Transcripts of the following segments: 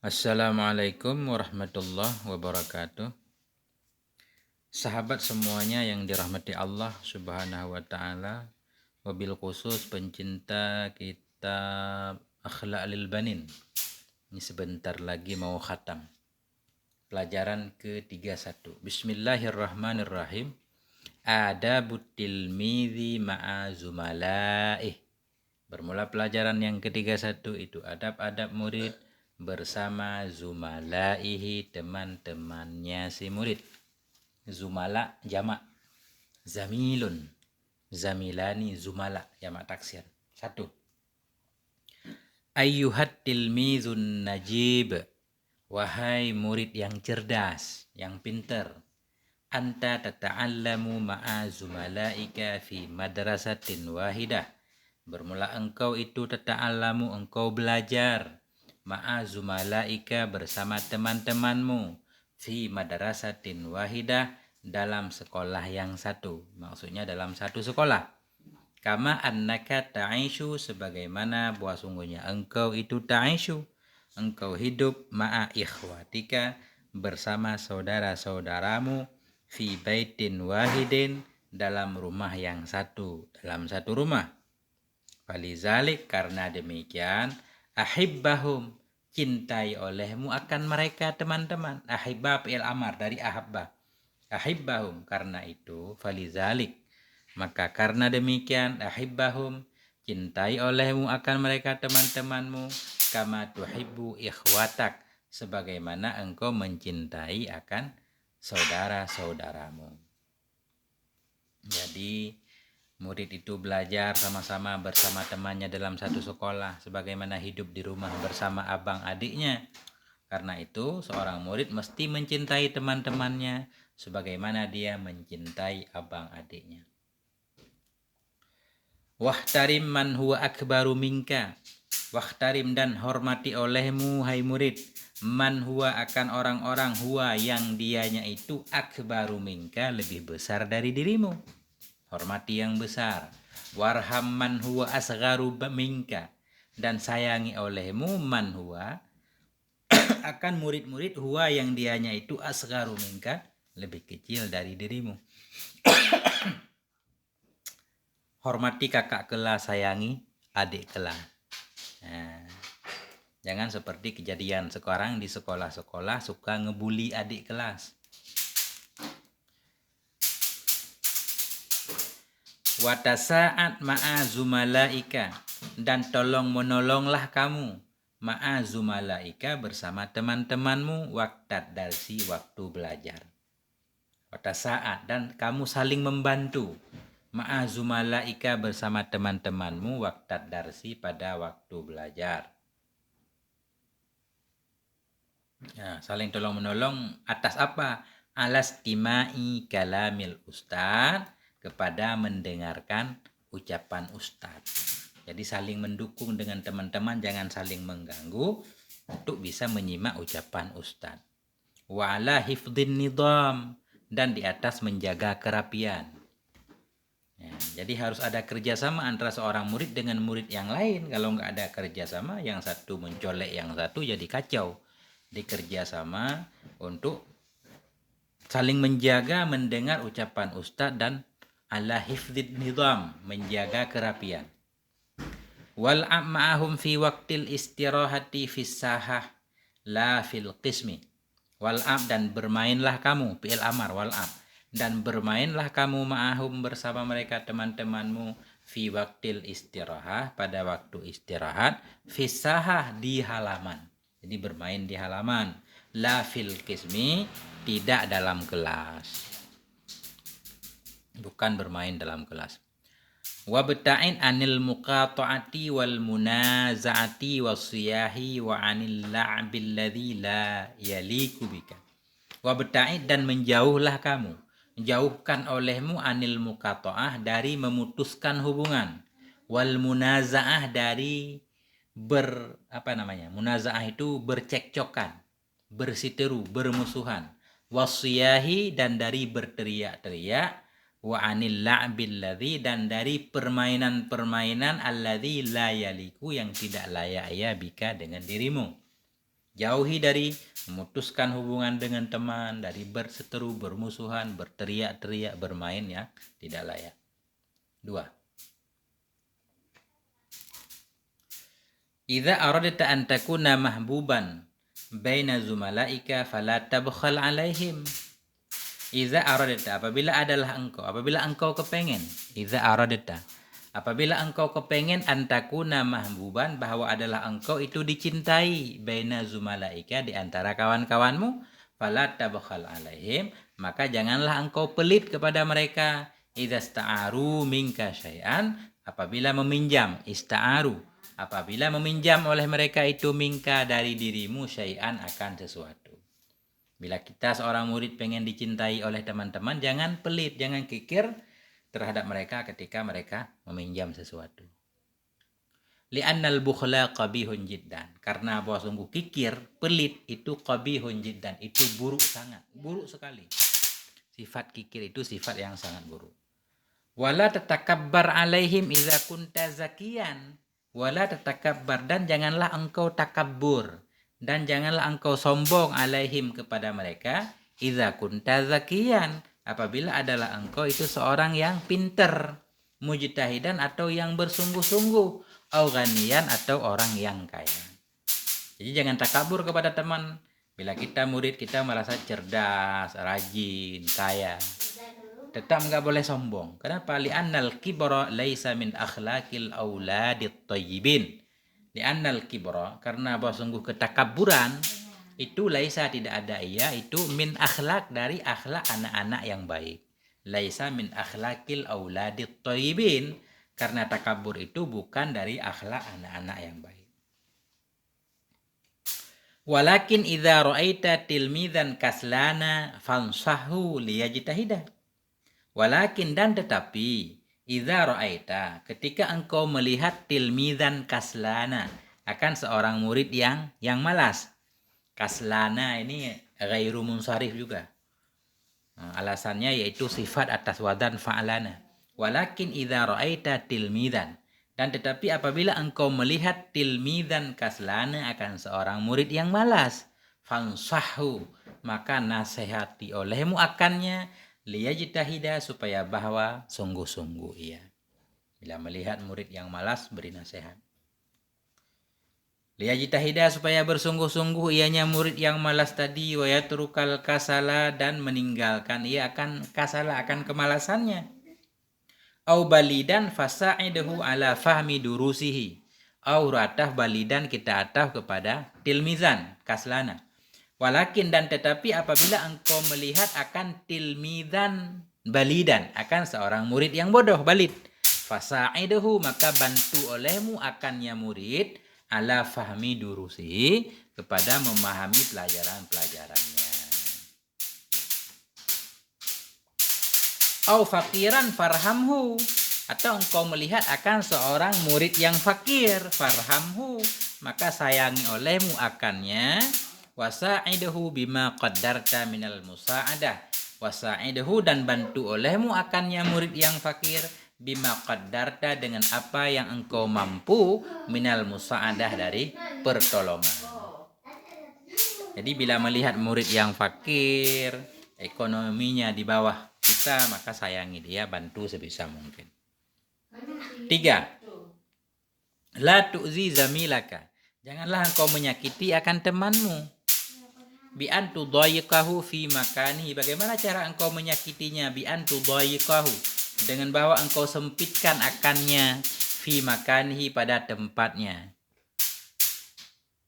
Assalamualaikum warahmatullahi wabarakatuh. Sahabat semuanya yang dirahmati Allah Subhanahu wa taala, wabil khusus pencinta kitab Akhlaqul Banin. Ini sebentar lagi mau khatam. Pelajaran ke-31. Bismillahirrahmanirrahim. Adabut tilmidzi ma'a zumalaih. Bermula pelajaran yang ke-31 itu adab-adab murid bersama zumalaihi, teman-temannya si murid. Zumala jamak, zamilun, zamilani, zumala jamak taksir. 1. Ayyuhat tilmizun najib, wahai murid yang cerdas, yang pinter. Anta tata'allamu ma'a zumalaika fi madrasatin wahidah. Bermula engkau itu tata'allamu, engkau belajar ma'a zumalaika bersama teman-temanmu fi madrasatin wahidah, dalam sekolah yang satu. Maksudnya dalam satu sekolah. Kama annaka ta'ishu, sebagaimana bahwa sungguhnya engkau itu ta'ishu, engkau hidup ma'a ikhwatika bersama saudara-saudaramu fi baitin wahidin, dalam rumah yang satu, dalam satu rumah. Falizalik, karena demikian, ahibbahum, cintai olehmu akan mereka teman-teman. Ahibba fi'il amar dari ahabba. Ahibbahum, karena itu, falizalik, maka karena demikian, ahibbahum, cintai olehmu akan mereka teman-temanmu, kama tuhibbu ikhwatak, sebagaimana engkau mencintai akan saudara-saudaramu. Jadi murid itu belajar sama-sama bersama temannya dalam satu sekolah, sebagaimana hidup di rumah bersama abang adiknya. Karena itu seorang murid mesti mencintai teman-temannya sebagaimana dia mencintai abang adiknya. Wahtarim man huwa akbaru minka, wahtarim dan hormati olehmu hai murid, man huwa akan orang-orang huwa yang dianya itu akbaru minka lebih besar dari dirimu. Hormati yang besar. Warham man huwa asgharu minka, dan sayangi olehmu man huwa akan murid-murid huwa yang dianya itu asgharu minka lebih kecil dari dirimu. Hormati kakak kelas, sayangi adik kelas. Nah, jangan seperti kejadian sekarang di sekolah-sekolah suka ngebully adik kelas. Watasa'at ma'a zumalaika, dan tolong menolonglah kamu ma'a zumalaika bersama teman-temanmu waktad darsi, waktu belajar. Watasa'at, dan kamu saling membantu ma'a zumalaika bersama teman-temanmu waktad darsi, pada waktu belajar. Nah, saling tolong menolong atas apa? Alastimai kalamil ustad, kepada mendengarkan ucapan ustadz. Jadi saling mendukung dengan teman-teman, jangan saling mengganggu untuk bisa menyimak ucapan ustadz. Wa ala hifdhin nidam, dan di atas menjaga kerapian. Ya, jadi harus ada kerjasama antara seorang murid dengan murid yang lain. Kalau nggak ada kerjasama, yang satu mencolek yang satu, jadi kacau. Dikerjasama untuk saling menjaga, mendengar ucapan ustadz, dan ala hifdzid nizam, menjaga kerapian. Wal'ab ma'ahum fi waqtil istirahati fis sahah la fil qismi. Wal'ab, dan bermainlah kamu, fi'il amar wal'ab, dan bermainlah kamu ma'ahum bersama mereka teman-temanmu fi waqtil istirahah, pada waktu istirahat, fis sahah, di halaman. Jadi bermain di halaman. La fil qismi, tidak dalam kelas. Bukan bermain dalam kelas. Wabta'in anil muqata'ati wal munaza'ati wasiyahi wa anil la'bil ladzi la yaliku bika. Wabta'in, dan menjauhlah kamu, jauhkan olehmu anil muqata'ah, dari memutuskan hubungan, wal munaza'ah, dari munaza'ah itu bercekcokan, bersiteru, bermusuhan, wasiyahi, dan dari berteriak-teriak, wa anil la'bil ladzi, dan dari permainan-permainan alladzi la yaliku, yang tidak layak ya bika, dengan dirimu. Jauhi dari memutuskan hubungan dengan teman, dari berseteru, bermusuhan, berteriak-teriak, bermain yang tidak layak. 2. Idza aradta an takuna mahbuban baina zumalaika fala tabkhal alaihim. Idza aradta, apabila engkau kepengen, idza aradta, apabila engkau kepengen antakuna mahbuban, bahwa adalah engkau itu dicintai, baina zumalaika, di antara kawan-kawanmu, fala tabkhal alaihim, maka janganlah engkau pelit kepada mereka. Idza sta'aru minka syai'an, apabila meminjam, ista'aru, apabila meminjam oleh mereka itu minka, dari dirimu, syai'an, akan sesuatu. Bila kita seorang murid pengen dicintai oleh teman-teman, jangan pelit, jangan kikir terhadap mereka ketika mereka meminjam sesuatu. Li'annal bukhla qabihun jiddan. Karena bahwa sungguh kikir, pelit itu qabihun jiddan, itu buruk sangat, buruk sekali. Sifat kikir itu sifat yang sangat buruk. Wala tatakabbar alaihim idza kunta zakiyan. Wala tatakabbar, dan janganlah engkau takabbur, dan janganlah engkau sombong, alaihim, kepada mereka, idza kunta zakiyan, apabila adalah engkau itu seorang yang pinter, mujtahidan, atau yang bersungguh-sungguh, au ghaniyan, atau orang yang kaya. Jadi jangan takabur kepada teman. Bila kita murid, kita merasa cerdas, rajin, kaya, tetap nggak boleh sombong. Kenapa? Li'annal kibra laisa min akhlaqil auladit thayyibin. Li'annal kibra, karena bahwa sungguh ketakaburan itu laisa, tidak ada ia, itu min akhlak, dari akhlak anak-anak yang baik. Laisa min akhlaqil auladit thayyibin, karena takabur itu bukan dari akhlak anak-anak yang baik. Walakin idza ra'aita tilmidzan kaslana fansahu liyajtahidah. Walakin, dan tetapi, idza ra'aita, ketika engkau melihat tilmidzan kaslana, akan seorang murid yang malas. Kaslana ini ghairu munsharif juga. Alasannya yaitu sifat atas wadan fa'alana. Walakin idza ra'aita tilmidzan, dan tetapi apabila engkau melihat tilmidzan kaslana, akan seorang murid yang malas, fansahu, maka nasihati olehmu akannya, liyajtahida, supaya bahwa sungguh-sungguh ia. Bila melihat murid yang malas, beri nasihat. Liyajtahida, supaya bersungguh-sungguh ianya murid yang malas tadi, wa yatrukal kasala, dan meninggalkan ia akan kasala, akan kemalasannya. Au balidan fasa'idahu ala fahmi durusihi. Au ratah balidan, kita atah kepada tilmizan kaslana. Walakin, dan tetapi apabila engkau melihat akan tilmidzan balidan, akan seorang murid yang bodoh, balid, fasa'idahu, maka bantu olehmu akannya murid, ala fahmi durusi, kepada memahami pelajaran-pelajarannya. Au fakiran farhamhu, atau engkau melihat akan seorang murid yang fakir, farhamhu, maka sayangi olehmu akannya, wasa'idahu bima qaddarta minal musa'adah, wasa'idahu, dan bantu olehmu akannya murid yang fakir, bima qaddarta, dengan apa yang engkau mampu, minal musa'adah, dari pertolongan. Jadi bila melihat murid yang fakir, ekonominya di bawah kita, maka sayangi dia, bantu sebisa mungkin. 3. La tu'zi zamilaka, janganlah engkau menyakiti akan temanmu. Bi an tudayyiqahu fi makanihi, bagaimana cara engkau menyakitinya? Bi an tudayyiqahu, dengan bahwa engkau sempitkan akannya, fi makanihi, pada tempatnya.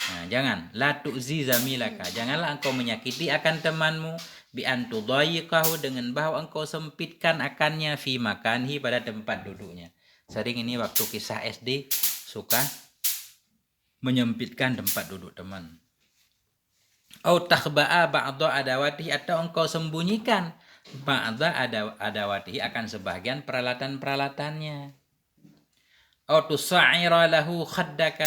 Nah, jangan, la tu'zi zamilaka, janganlah engkau menyakiti akan temanmu, bi an tudayyiqahu, dengan bahwa engkau sempitkan akannya, fi makanihi, pada tempat duduknya. Sering ini waktu kisah SD suka menyempitkan tempat duduk teman. Au takhba'a ba'dha adawatihi, atau engkau sembunyikan ba'dha adawatihi, akan sebagian peralatan-peralatannya. Au tusa'ira lahu khaddaka,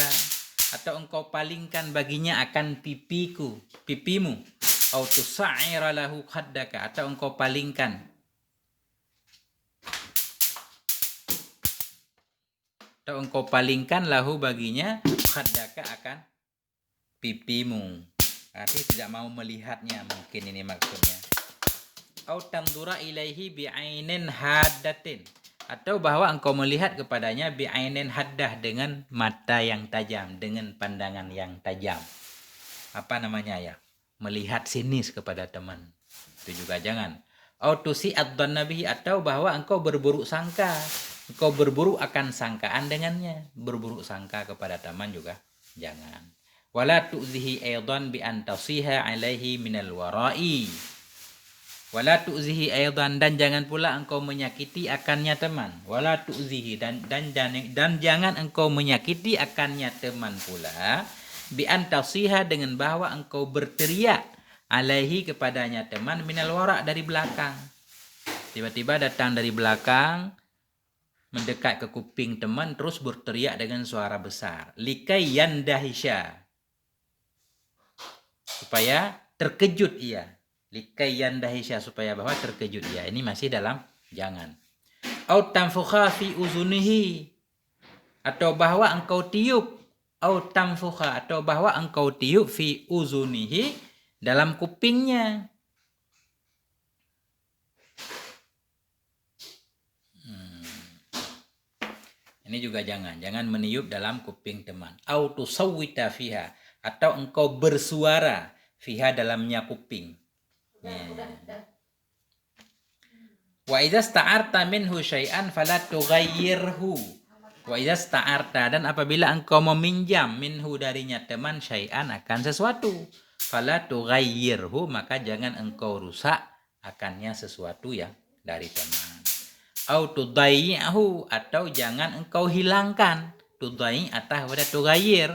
atau engkau palingkan baginya akan pipimu. Au tusa'ira lahu khaddaka, atau engkau palingkan lahu baginya, khaddaka, akan pipimu. Artinya tidak mau melihatnya, mungkin ini maksudnya. Au tandura ilaihi bi'ainin haddatin, atau bahwa engkau melihat kepadanya bi'ainin haddah, dengan mata yang tajam, dengan pandangan yang tajam. Apa namanya ya? Melihat sinis kepada teman. Itu juga jangan. Au tusi'ad nabi, atau bahwa engkau berburuk sangka. Engkau berburuk akan sangkaan dengannya. Berburuk sangka kepada teman juga jangan. Wala tu'zihi aidan bi an tasiha alaihi minal wara'i. Wala tu'zihi aidan, dan jangan pula engkau menyakiti akannya teman. Wala tu'zihi, dan jangan engkau menyakiti akannya teman pula bi an tasiha, dengan bahwa engkau berteriak alaihi kepadanya teman minal wara', dari belakang. Tiba-tiba datang dari belakang, mendekat ke kuping teman, terus berteriak dengan suara besar. Likai yandahisha, supaya terkejut ia. Likai yandahisha, supaya bahwa terkejut ia. Ini masih dalam jangan. Au tanfukha fi uzunihi, atau bahwa engkau tiup. Au tanfukha, atau bahwa engkau tiup fi uzunihi, dalam kupingnya. Ini juga jangan meniup dalam kuping teman. Au tusawwita fiha, atau engkau bersuara fiha, dalamnya kuping. Wa idza sta'arta minhu syai'an fala tughayyirhu. Wa idza sta'arta, dan apabila engkau meminjam minhu, darinya teman, syai'an, akan sesuatu, fala tughayyirhu, maka jangan engkau rusak akannya sesuatu yang dari teman. Au tudayyi'hu, atau jangan engkau hilangkan. Tudayyi' atau pada tughayyir.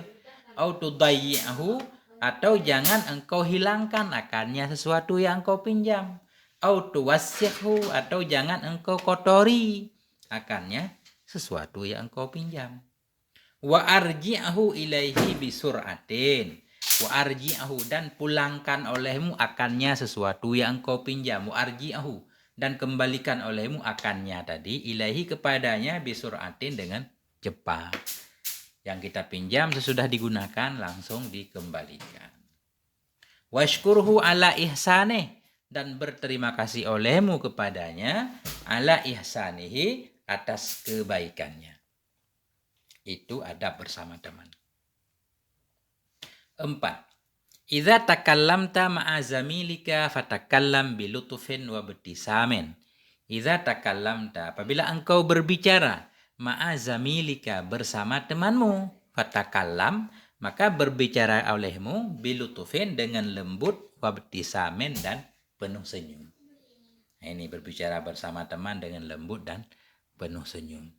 Au tudayyi'hu, atau jangan engkau hilangkan akannya sesuatu yang engkau pinjam. Au tuwassihu, atau jangan engkau kotori akannya sesuatu yang engkau pinjam. Wa arji'ahu ilaihi bisur'atin. Wa arji'ahu, dan pulangkan olehmu akannya sesuatu yang engkau pinjam. Wa arji'ahu, dan kembalikan olehmu akannya tadi, ilaihi, kepadanya, bisur'atin, dengan cepat. Yang kita pinjam sesudah digunakan langsung dikembalikan. Washkurhu ala ihsanih, dan berterima kasih olehmu kepadanya, ala ihsanihi, atas kebaikannya. Itu adab bersama teman. 4. Idza takallamta ma'a zamilika fatakallam bilutufin wa btisamin. Idza takallamta, apabila engkau berbicara, ma'a zamilika, bersama temanmu, fatakallam, maka berbicara olehmu, bilutufin, dengan lembut, wa btisamin, dan penuh senyum. Nah, ini berbicara bersama teman dengan lembut dan penuh senyum.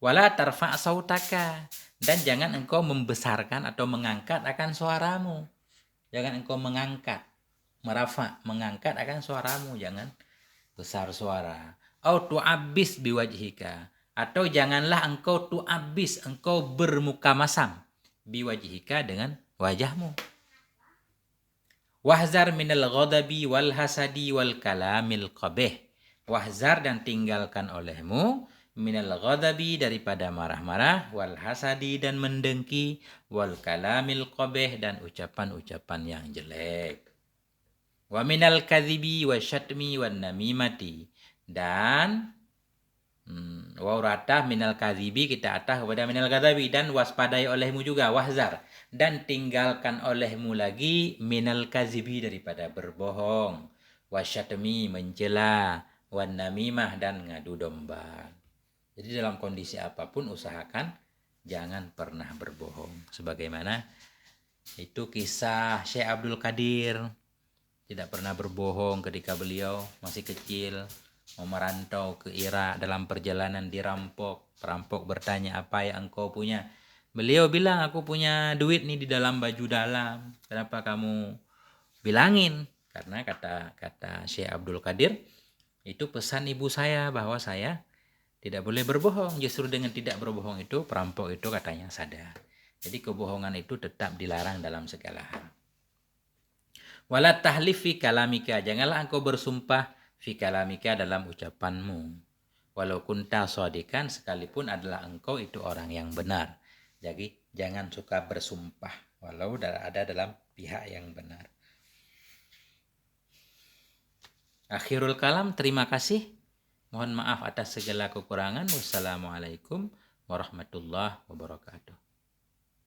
Wala tarfa' sautaka, dan jangan engkau membesarkan atau mengangkat akan suaramu. Jangan engkau mengangkat, mengangkat akan suaramu, jangan besar suara. Au tu'abbis biwajhika, atau janganlah engkau tu'abbis, engkau bermuka masam, biwajhika, dengan wajahmu. Wahzar minal ghadabi wal hasadi wal kalamil qabih. Wahzar, dan tinggalkan olehmu, minal ghadabi, daripada marah-marah, wal hasadi, dan mendengki, wal kalamil qabih, dan ucapan-ucapan yang jelek. Wa minal kadhibi wa syatmi wan namimati, dan wauratah minal kadhibi, kita atah kepada minal ghadabi, dan waspadai olehmu juga, wahzar, dan tinggalkan olehmu lagi, minal kadhibi, daripada berbohong, wasyatmi, mencela, wan namimah, dan ngadu domba. Jadi dalam kondisi apapun usahakan jangan pernah berbohong. Sebagaimana itu kisah Syekh Abdul Qadir, tidak pernah berbohong ketika beliau masih kecil, mau merantau ke Irak, dalam perjalanan dirampok. Perampok bertanya, apa yang engkau punya? Beliau bilang, aku punya duit nih di dalam baju dalam. Kenapa kamu bilangin? Karena kata Syekh Abdul Qadir, itu pesan ibu saya bahwa saya tidak boleh berbohong. Justru dengan tidak berbohong itu, perampok itu katanya sadar. Jadi kebohongan itu tetap dilarang dalam segala hal. Wala tahlif fi kalamika, janganlah engkau bersumpah fi kalamika, dalam ucapanmu. Walau kunta shadikan, sekalipun adalah engkau itu orang yang benar. Jadi jangan suka bersumpah walau ada dalam pihak yang benar. Akhirul kalam, terima kasih. Mohon maaf atas segala kekurangan. Wassalamualaikum warahmatullahi wabarakatuh.